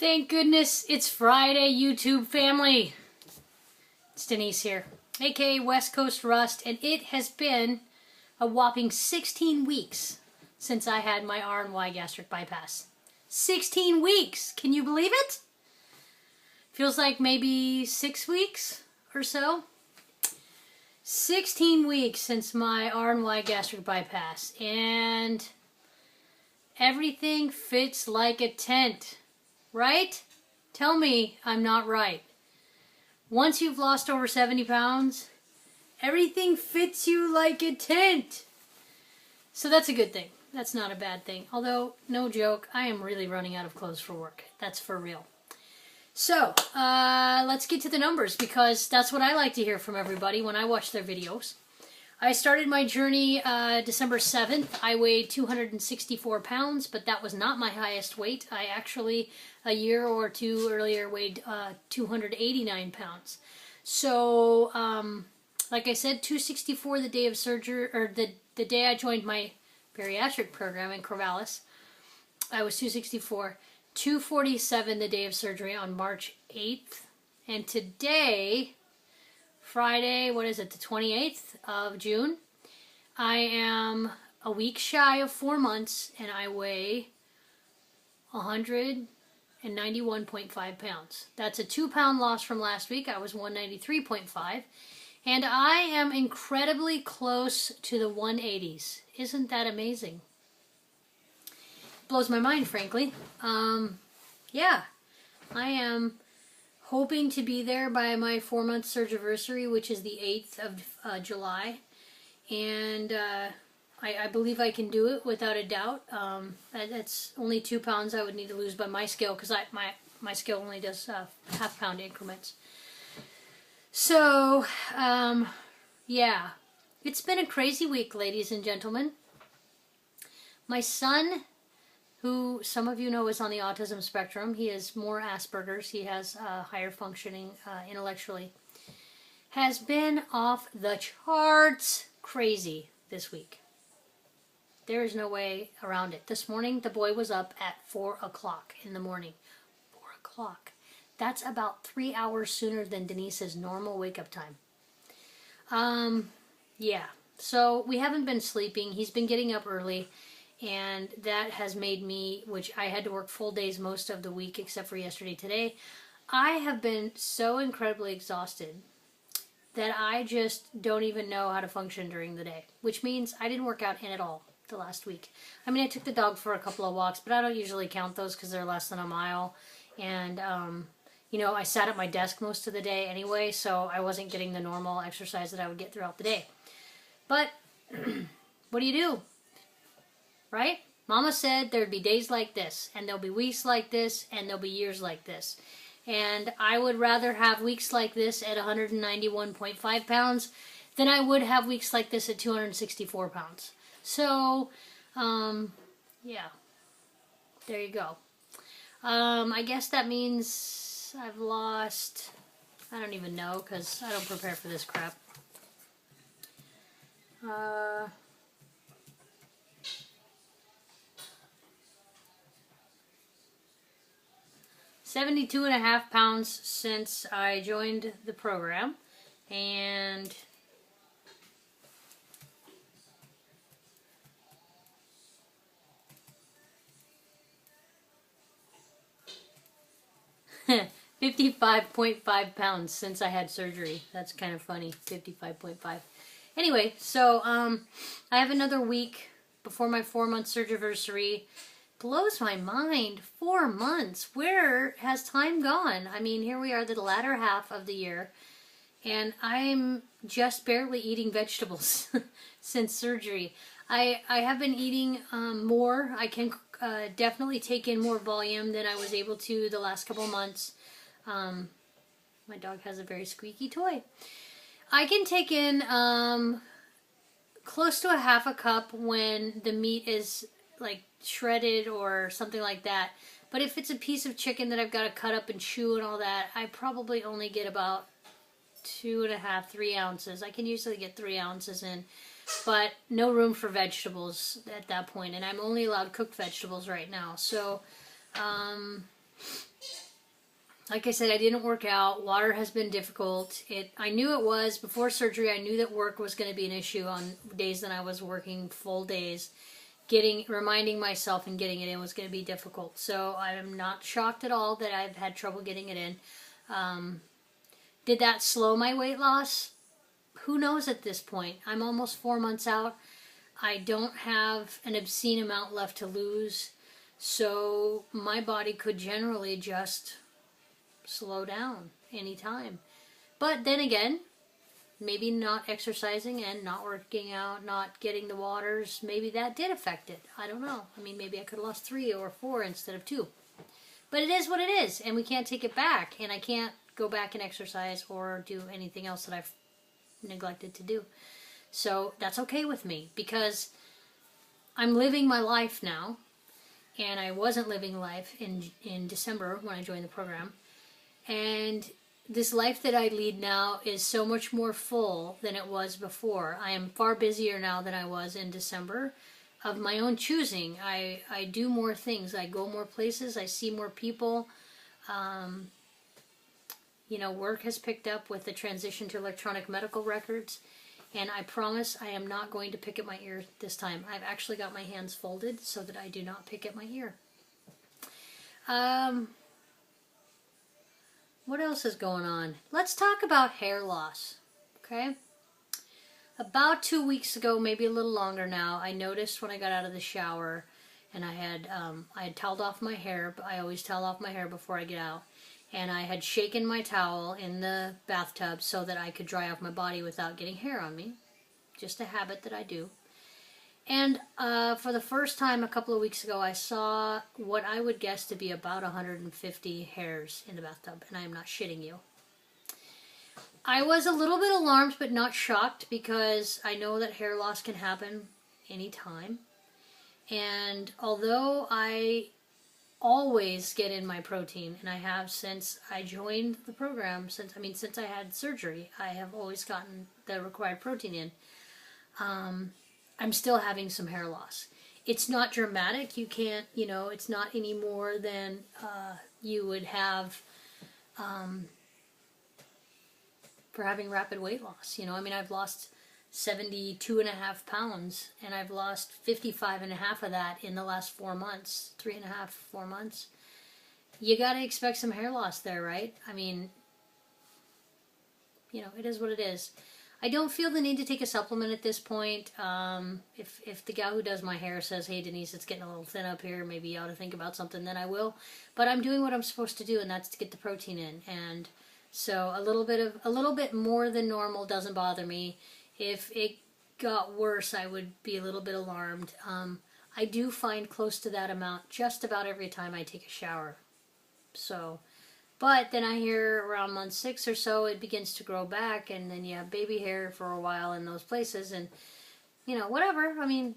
Thank goodness it's Friday, YouTube family. It's Denise here, aka West Coast Rust, and it has been a whopping 16 weeks since I had my RNY Gastric Bypass. 16 weeks! Can you believe it? Feels like maybe 6 weeks or so. 16 weeks since my RNY Gastric Bypass, and everything fits like a tent. Right? Tell me I'm not right. Once you've lost over 70 pounds, everything fits you like a tent. So that's a good thing. That's not a bad thing. Although, no joke, I am really running out of clothes for work. That's for real. So, let's get to the numbers, because that's what I like to hear from everybody when I watch their videos. I started my journey December 7th. I weighed 264 pounds, but that was not my highest weight. I actually, a year or two earlier, weighed 289 pounds. So, like I said, 264 the day of surgery, or the day I joined my bariatric program in Corvallis. I was 264. 247 the day of surgery on March 8th. And today, Friday, what is it, the 28th of June, I am a week shy of 4 months, and I weigh 191.5 pounds. That's a 2-pound loss from last week. I was 193.5. And I am incredibly close to the 180s. Isn't that amazing? Blows my mind, frankly. Yeah, I am hoping to be there by my 4-month surgiversary, which is the 8th of July, and I believe I can do it without a doubt. That's only 2 pounds I would need to lose by my scale, because my scale only does half-pound increments. So, yeah, it's been a crazy week, ladies and gentlemen. My son, who some of you know is on the autism spectrum, he has more Asperger's, he has higher functioning intellectually, has been off the charts crazy this week. There is no way around it. This morning, the boy was up at 4 o'clock in the morning. 4 o'clock. That's about 3 hours sooner than Denise's normal wake-up time. Yeah. So we haven't been sleeping. He's been getting up early. And that has made me, which I had to work full days most of the week except for yesterday, today, I have been so incredibly exhausted that I just don't even know how to function during the day. Which means I didn't work out at all the last week. I mean, I took the dog for a couple of walks, but I don't usually count those because they're less than a mile. And, you know, I sat at my desk most of the day anyway, so I wasn't getting the normal exercise that I would get throughout the day. But, what do you do? Right? Mama said there'd be days like this, and there'll be weeks like this, and there'll be years like this. And I would rather have weeks like this at 191.5 pounds than I would have weeks like this at 264 pounds. So, yeah. There you go. I guess that means I've lost, I don't even know, because I don't prepare for this crap. 72.5 pounds since I joined the program, and $55.5 pounds since I had surgery. That's kind of funny, 55.5. Anyway, so I have another week before my 4-month surgiversary. Blows my mind. 4 months. Where has time gone? I mean, here we are, the latter half of the year, and I'm just barely eating vegetables since surgery. I have been eating more. I can definitely take in more volume than I was able to the last couple months. My dog has a very squeaky toy. I can take in close to a half a cup when the meat is like shredded or something like that. But if it's a piece of chicken that I've got to cut up and chew and all that, I probably only get about 2.5, 3 ounces. I can usually get 3 ounces in, but no room for vegetables at that point, and I'm only allowed cooked vegetables right now. So like I said, I didn't work out. Water has been difficult. I knew it was. Before surgery, I knew that work was going to be an issue on days that I was working full days. Reminding myself and getting it in was going to be difficult. So I'm not shocked at all that I've had trouble getting it in. Did that slow my weight loss? Who knows at this point? I'm almost 4 months out. I don't have an obscene amount left to lose. So my body could generally just slow down anytime. But then again, maybe not exercising and not working out, not getting the waters, maybe that did affect it. I don't know. I mean, maybe I could have lost 3 or 4 instead of 2. But it is what it is, and we can't take it back. And I can't go back and exercise or do anything else that I've neglected to do. So that's okay with me, because I'm living my life now, and I wasn't living life in December when I joined the program. And this life that I lead now is so much more full than it was before. I am far busier now than I was in December, of my own choosing. I do more things. I go more places. I see more people. You know, work has picked up with the transition to electronic medical records. And I promise I am not going to pick at my ear this time. I've actually got my hands folded so that I do not pick at my ear. What else is going on? Let's talk about hair loss, okay? About 2 weeks ago, maybe a little longer now, I noticed when I got out of the shower, and I had toweled off my hair. But I always towel off my hair before I get out. And I had shaken my towel in the bathtub so that I could dry off my body without getting hair on me. Just a habit that I do. And for the first time a couple of weeks ago, I saw what I would guess to be about 150 hairs in the bathtub, and I am not shitting you. I was a little bit alarmed, but not shocked, because I know that hair loss can happen anytime. And although I always get in my protein, and I have since I joined the program, since I had surgery, I have always gotten the required protein in. I'm still having some hair loss. It's not dramatic. You can't, you know, it's not any more than you would have for having rapid weight loss. You know, I mean, I've lost 72.5 pounds, and I've lost 55.5 of that in the last 4 months, 3.5, 4 months. You got to expect some hair loss there, right? I mean, you know, it is what it is. I don't feel the need to take a supplement at this point. If the gal who does my hair says, "Hey Denise, it's getting a little thin up here, maybe you ought to think about something," then I will. But I'm doing what I'm supposed to do, and that's to get the protein in. And so a little bit more than normal doesn't bother me. If it got worse, I would be a little bit alarmed. I do find close to that amount just about every time I take a shower. So. But then I hear around month 6 or so, it begins to grow back, and then you have baby hair for a while in those places, and, you know, whatever. I mean,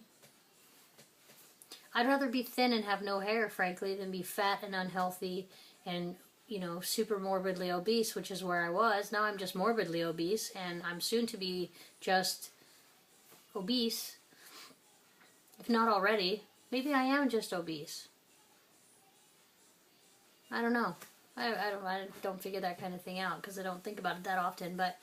I'd rather be thin and have no hair, frankly, than be fat and unhealthy and, you know, super morbidly obese, which is where I was. Now I'm just morbidly obese, and I'm soon to be just obese, if not already. Maybe I am just obese. I don't know. I don't figure that kind of thing out, because I don't think about it that often. But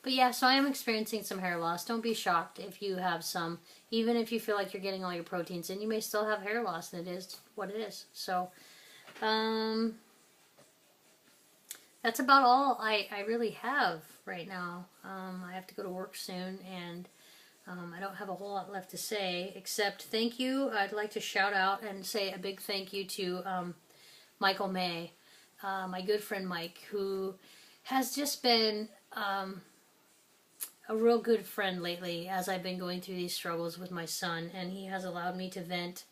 yeah, so I am experiencing some hair loss. Don't be shocked if you have some. Even if you feel like you're getting all your proteins in, you may still have hair loss, and it is what it is. So that's about all I really have right now. I have to go to work soon, and I don't have a whole lot left to say, except thank you. I'd like to shout out and say a big thank you to Michael May. My good friend Mike, who has just been a real good friend lately as I've been going through these struggles with my son, and he has allowed me to vent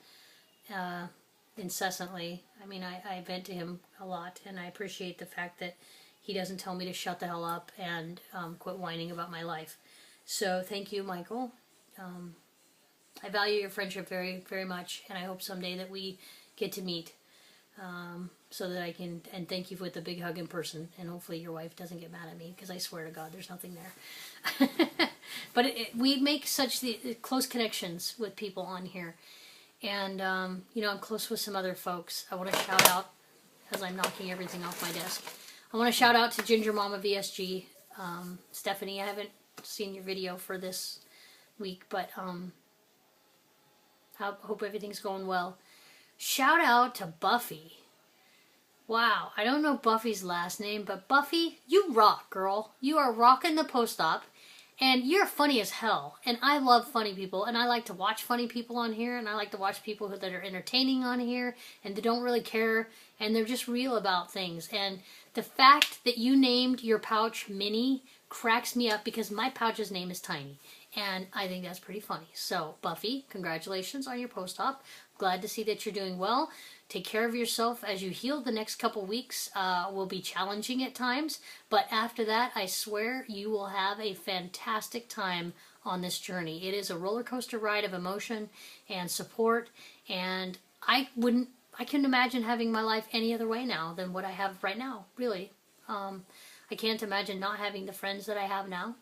incessantly. I mean, I vent to him a lot, and I appreciate the fact that he doesn't tell me to shut the hell up and quit whining about my life. So thank you, Michael. I value your friendship very, very much, and I hope someday that we get to meet. So that I can, and thank you with a big hug in person, and hopefully your wife doesn't get mad at me, because I swear to God there's nothing there. But we make such close connections with people on here, and you know, I'm close with some other folks. I want to shout out as I'm knocking everything off my desk. I want to shout out to Ginger Mama VSG. Stephanie, I haven't seen your video for this week, but I hope everything's going well. Shout out to Buffy. Wow, I don't know Buffy's last name, but Buffy, you rock, girl. You are rocking the post-op, and you're funny as hell. And I love funny people, and I like to watch funny people on here, and I like to watch people that are entertaining on here, and they don't really care, and they're just real about things. And the fact that you named your pouch Minnie cracks me up, because my pouch's name is Tiny, and I think that's pretty funny. So, Buffy, congratulations on your post-op. Glad to see that you're doing well. Take care of yourself as you heal. The next couple weeks will be challenging at times, but after that, I swear you will have a fantastic time on this journey. It is a roller coaster ride of emotion and support, and I couldn't imagine having my life any other way now than what I have right now, really. I can't imagine not having the friends that I have now,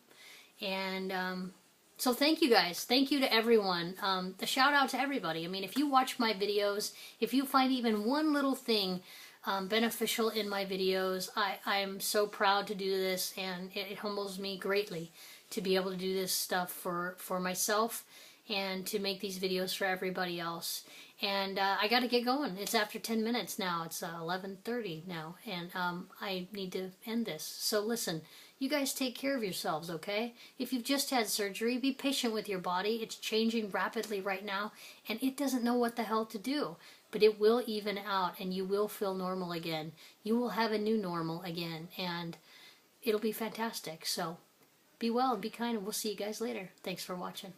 and so thank you guys. Thank you to everyone. A shout out to everybody. I mean, if you watch my videos, if you find even one little thing beneficial in my videos, I'm so proud to do this, and it humbles me greatly to be able to do this stuff for myself and to make these videos for everybody else. And I got to get going. It's after 10 minutes now. It's 11:30 now, and I need to end this. So listen, you guys take care of yourselves, okay? If you've just had surgery, be patient with your body. It's changing rapidly right now, and it doesn't know what the hell to do. But it will even out, and you will feel normal again. You will have a new normal again, and it'll be fantastic. So be well and be kind, and we'll see you guys later. Thanks for watching.